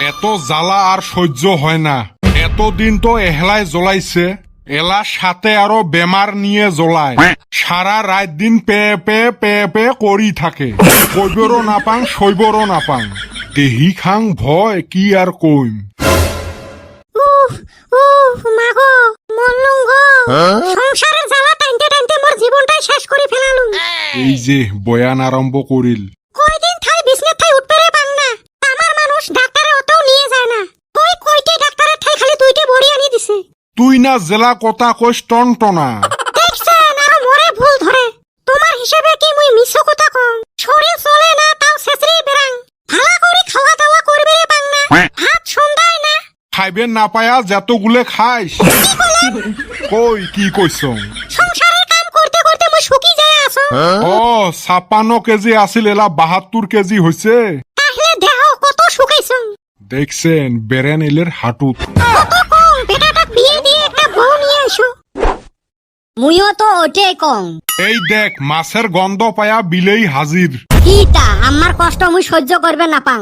এত জ্বালা আর সহ্য হয় না। এতদিন তো এহলায় জ্বলাইছে, এলা সাথে আরো বেমার নিয়ে জ্বলায়। সারা রাত দিন পেয়ে পেয়ে পেয়ে পেয়ে করি থাকে, কইবরও না পাং সইবরও না পাং। দেহি খাং ভয় কি আর কইম। মাগো মরলুম গো, সংসারের জ্বালা টানতে টানতে মোর জীবনটাই শেষ করে ফেলালুম। এই যে বয়ান আরম্ভ করিল। কয়দিন থাই বিছনাত থাই উঠতে পাং না, আমার মানুষ ডাক্তারে অতও নিয়ে যায় না। ওই কয়টি ডাক্তারের ঠাই খালি দুইটা বড়ি আনি দিছে। তুই না জেলা কথা কইস টনটনা। দেখছেন আর মরে ভুল ধরে। তোমার হিসেবে কি মুই মিছো কথা কম? শরীর চলে না তাও ছেছরি বেরাং। ভালা করে খাওয়া দাওয়া করবে পাং না, হাত সন্ধ্যায় না। খাইবেন না পায়া যতগুলে খাইস। কই কি কইছ? সংসারের কাম করতে করতে মুই শুকি যায় আছো। ও ৫৬ কেজি আছিল, এলা ৭২ কেজি হইছে। তাহলে দেহ কত শুকাইছো। দেখছেন বেরেন এলের হাঁটুত। কত কম বেটাটাক বিয়ে দিয়ে একটা বউ নিয়ে আসো। মুইও তো ওটাই কম। এই দেখ মাছের গন্ধ পায়া বিলেই হাজির। কিটা আমার কষ্ট মুই সহ্য করবে না পাং।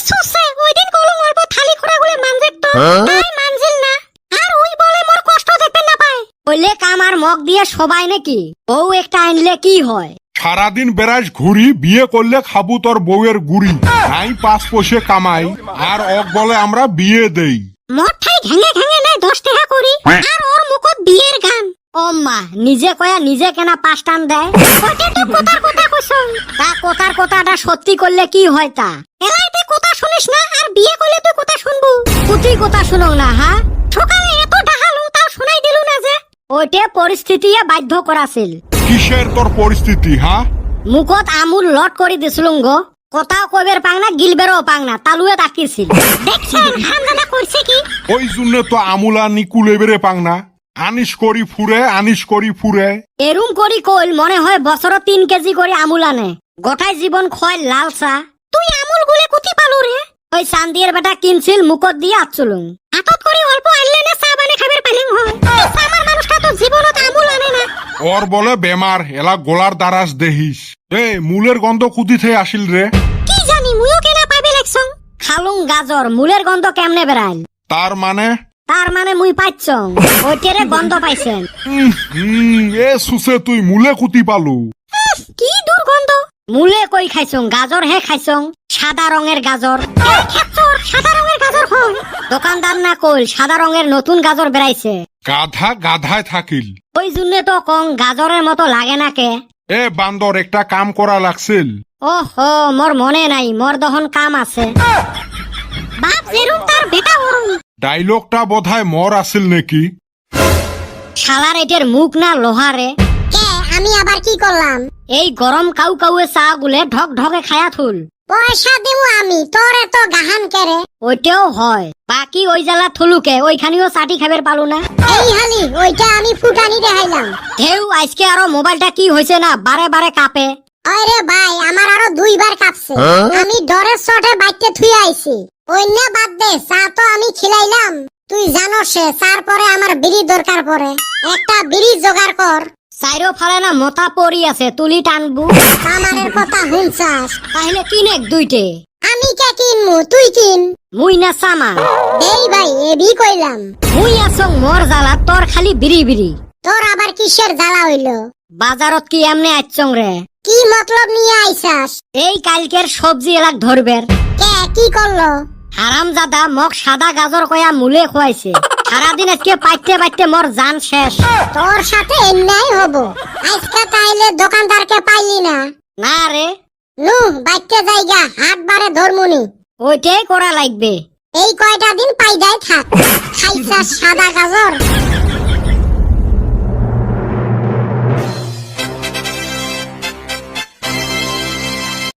সুসে ওইদিন কলম অল্প থালি খোড়া গুলে মানজেক তো তাই মানজিল না। আর ওই বলে মোর কষ্ট দেখতে না পায়। কইলে কাম আর মগ দিয়ে সবাই নাকি? বউ একটা আনলে কি হয়? সারাদিন বেড়াস ঘুরি, বিয়ে করলে খাবু তোর বউয়ের গুড়ি। নাই ৫ পয়সা কামাই আর অক বলে আমরা বিয়ে দেই। মোর ঠাই ঘেঙে ঘেঙে নাই ১০ টাকা করি আর ওর মুখত বিয়ের গান। ও মা নিজে কয়া নিজে কেনা ৫ টান দেয়। ওইটা তো কথার কথা কইছ। তা কথার কথাটা সত্যি করলে কি হয় তা? এলাইতে কথা শুনিস না আর বিয়ে করলে তুই কথা শুনবু। কুতি কথা শুনো না হ্যাঁ? সকালে এত ডাহালু তাও শুনাই দিলু না যে? ওইটা পরিস্থিতিয়ে বাধ্য করাছিল। কিসের তোর পরিস্থিতি হ্যাঁ? মুখত আমুল লট করে দিছিলুম গো। কথাও কইবের পাং না গিলবেরও পাং না, তালুয়ে তাকিয়েছিল। দেখছেন হামদাদা করছে কি? ওই জন্য তো আমুলা নিকুলে বেড়ে পাং না। আনিস করি ফুরে, আনিস করি ফুরে। এরুম করি কইল মনে হয় বছর ৩ কেজি করে আমুল আনে। গোটাই জীবন খয় লাল চা। তুই আমুল গুলে কুতি পালু রে? ওই চান্দিয়ের বেটা কিনছিল মুখত দিয়ে আচলুম। হাতত করে অল্প আনলে না চা বানে খাবার পালিং হয়। আমার মানুষটা তো জীবনত আমুল আনে না। ওর বলে বেমার, এলা গোলার দারাস দেহিস। এ মূলের গন্ধ কুদি থেকে আসিল রে। কি জানি মুইও কেনা পাইবে লাগছং। খালুং গাজর মুলের গন্ধ কেমনে বেড়াইল? তার মানে মুই পাইছং ওইটারে গন্ধ পাইছেন। এ সুসে তুই মূলে কুতি পালু। কি দুর্গন্ধ। মুলে কই খাইছং, গাজর হে খাইছং। সাদা রঙের গাজর। সাদা রঙের গাজর হয়। দোকানদার না কইল সাদা রঙের নতুন গাজর বেরাইছে। গাধা গাধায় থাকিল। ওই জন্য তো কং গাজরের মতো লাগে না কে? এ বান্দর একটা কাম করা লাগছিল। ওহো মোর মনে নাই, মোর দহন কাম আছে। বাপ যেরুম তার বেটা ওরুম। ডাইলগটা বোধহয় মর আসিল নাকি? শালার এটার মুখ না লোহারে। কে আমি আবার কি করলাম? এই গরম কাউ কাউয়ে চা গুলে ঢক ঢকে খায়া থুল। পয়সা দেব আমি, তোর এত গাহান কেরে? ওইটাও হয়। বাকি ওই জ্বালা থুলুকে ওইখানেও চাটি খাবার পালু না। এই হালি ওইটা আমি ফুটানি দেখাইলাম। ঢেউ আজকে আরো মোবাইলটা কি হয়েছে না বারে বারে কাঁপে। আরে ভাই আমার আরো ২ বার কাঁপছে। আমি ডরের চটে বাইতে থুই আইছি। অন্য বাদ দে, চা তো আমি খিলাইলাম। তুই জানো সে চার পরে আমার বিড়ি দরকার পড়ে। একটা বিড়ি জোগাড় কর। চাইরো ফালে না মতা পড়ি আছে, তুলি টানবু। আমাদের কথা হুনছাস? তাহলে কিনেক দুইটে। আমি কে কিনমু, তুই কিন। মুই না সামা। এই ভাই এবি কইলাম। মুই আসং মোর জ্বালা, তোর খালি বিড়ি বিড়ি। তোর আবার কিসের জ্বালা হইলো? বাজারত কি এমনে আইছং রে? কি মতলব নিয়ে আইছাস? এই কালকের সবজি এলাক ধরবের। কে কি করলো? হারামজাদা মগ সাদা গাজর কয়া মুলে খোয়াইছে। সারাদিন আজকে পাইতে পাইতে মোর জান শেষ। তোর সাথে এন্যায় হবো। আজকে তাইলে দোকানদারকে পাইলি না? না রে। নু বাইতে যাইগা, হাট বারে ধরমুনি। ওইটাই করা লাগবে। এই কয়টা দিন পাইদাই থাক। খাইছাস সাদা গাজর।